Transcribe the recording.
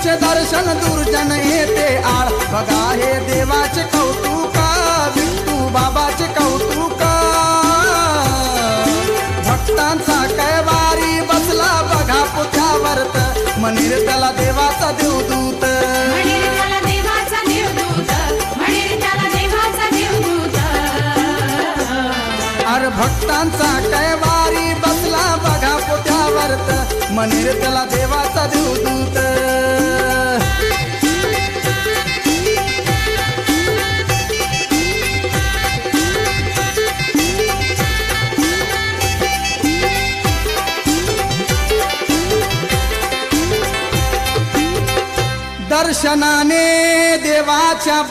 तुझे दर्शन दुर्जन येते आळ बघा हे देवाचे कौतुक विठू बाबाचे कौतुक भक्तांचा कैवारी बसला बघा पुत्यावरत म्हणेल त्याला देवाचा देवदूत अर भक्तांचा कैवारी बसला बघा पुत्यावरत म्हणेल त्याला देवाचा देवदूत दर्शनाने देवाच्या